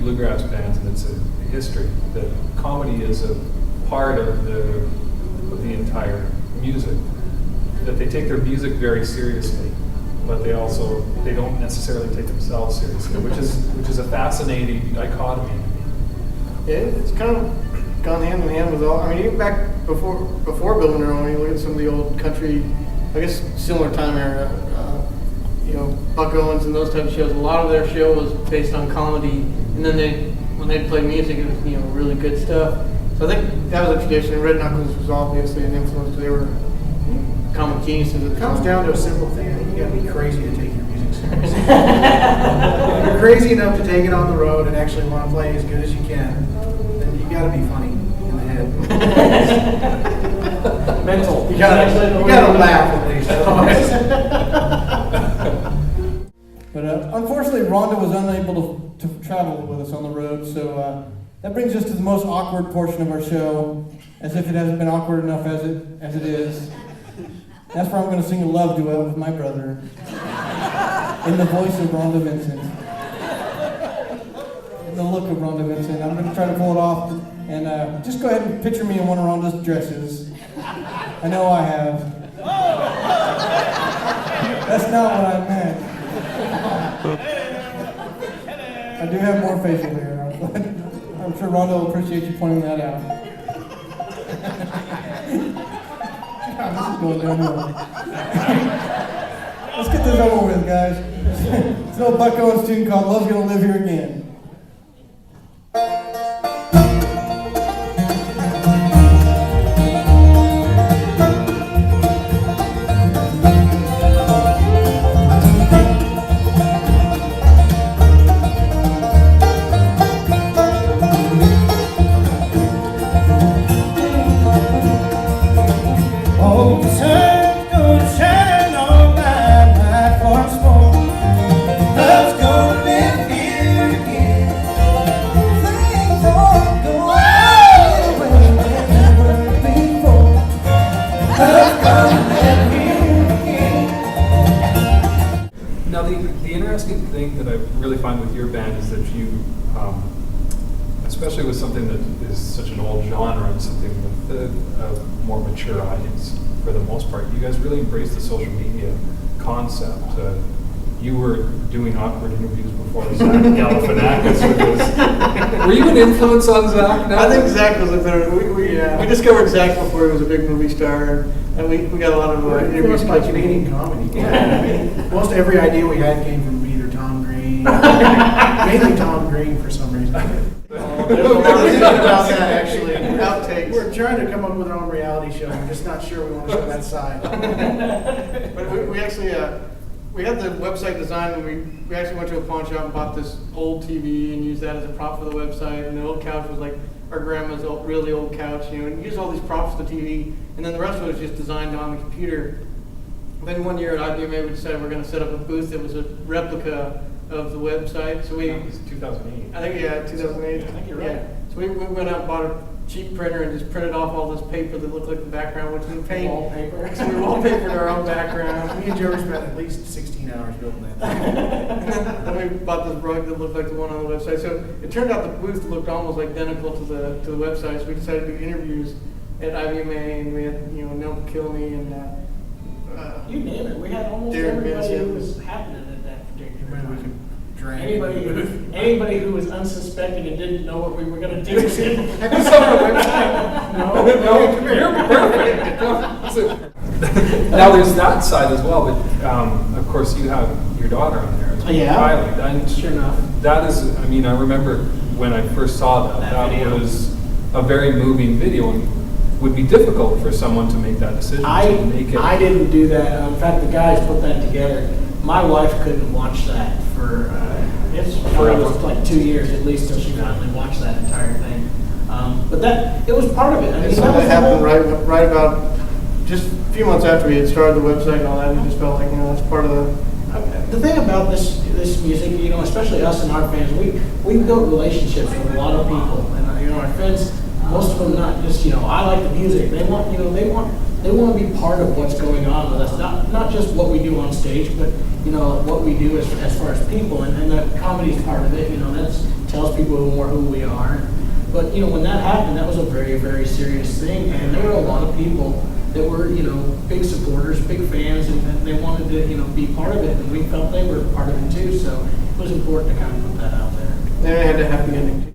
bluegrass bands, and it's a history that comedy is a part of the entire music. That they take their music very seriously, but they don't necessarily take themselves seriously, which is a fascinating dichotomy. Yeah, it's kind of gone hand in hand with all. I mean, even back before Bill Monroe, you look at some of the old country, I guess similar time era, Buck Owens and those type of shows. A lot of their show was based on comedy, and then when they'd play music, it was really good stuff. So I think that was a tradition. Red Knuckles was obviously an influence because they were comic geniuses. It comes down to a simple thing. I think you got to be crazy to take your music seriously. If you're crazy enough to take it on the road and actually want to play as good as you can, then you got to be funny in the head. Mental. You got to laugh at least. But unfortunately, Rhonda was unable to travel with us on the road, so that brings us to the most awkward portion of our show, as if it hasn't been awkward enough as it is. That's where I'm going to sing a love duet with my brother, in the voice of Rhonda Vincent. In the look of Rhonda Vincent. I'm going to try to pull it off, and just go ahead and picture me in one of Rhonda's dresses. I know I have. That's not what I meant. I do have more facial hair. I'm sure Rhonda will appreciate you pointing that out. God, this is going downhill. Let's get this over with, guys. It's an old Buck Owens tune called Love's Gonna Live Here Again. Now, the interesting thing that I really find with your band is that you, especially with something that is such an old genre and something with a more mature audience, for the most part, you guys really embrace the social media concept. You were doing awkward interviews before Zach Galifianakis with us. Were you an influence on Zach? I think Zach was a better. We discovered Zach before he was a big movie star, and we got a lot of interviews by Canadian comedy. Yeah. Most every idea we had came from either Tom Green, mainly Tom Green for some reason. There's a lot of things about that actually. Outtakes. We're trying to come up with our own reality show. We're just not sure we want to show that side. But we actually we had the website designed, and we actually went to a pawn shop and bought this old TV and used that as a prop for the website. And the old couch was like our grandma's really old couch, and use all these props for the TV. And then the rest of it was just designed on the computer. Then one year at IBMA, we decided we're going to set up a booth that was a replica of the website. So That was 2008. I think 2008. I think you're right. Yeah. So we went out and bought a cheap printer and just printed off all this paper that looked like the background, which we painted. Wallpaper. So we wallpapered our own background. Me and Joey spent at least 16 hours building that thing. And then we bought this rug that looked like the one on the website. So it turned out the booth looked almost identical to the website. So we decided to do interviews at IBMA, and we had Neil Kilney and You name it. We had almost Darren everybody Vincent. who was happening at that particular Maybe we time. could drag Anybody who was unsuspecting and didn't know what we were going to do. have you seen our website? No. You're perfect. Now there's that side as well, but of course you have your daughter on there as well, Yeah. Kylie. And Sure enough. that is, I mean, I remember when I first saw that video. was a very moving video, and would be difficult for someone to make that decision to make it. I didn't do that. In fact, the guys put that together. My wife couldn't watch that for it's Forever. like 2 years at least till she finally watched that entire thing. But it was part of it. I mean, So that happened right about just a few months after we had started the website and all that. We just felt like that's part of the thing about this music, especially us and our fans, we built relationships with a lot of people, and our fans, most of them not just I like the music. They want they want to be part of what's going on with us, not just what we do on stage, but what we do as far as people, and that comedy is part of it. That tells people people who are who we are. But, you know, when that happened, that was a very, very serious thing. And there were a lot of people that were, you know, big supporters, big fans, and they wanted to, you know, be part of it. And we felt they were part of it too. So it was important to kind of put that out there. And it had a happy ending too.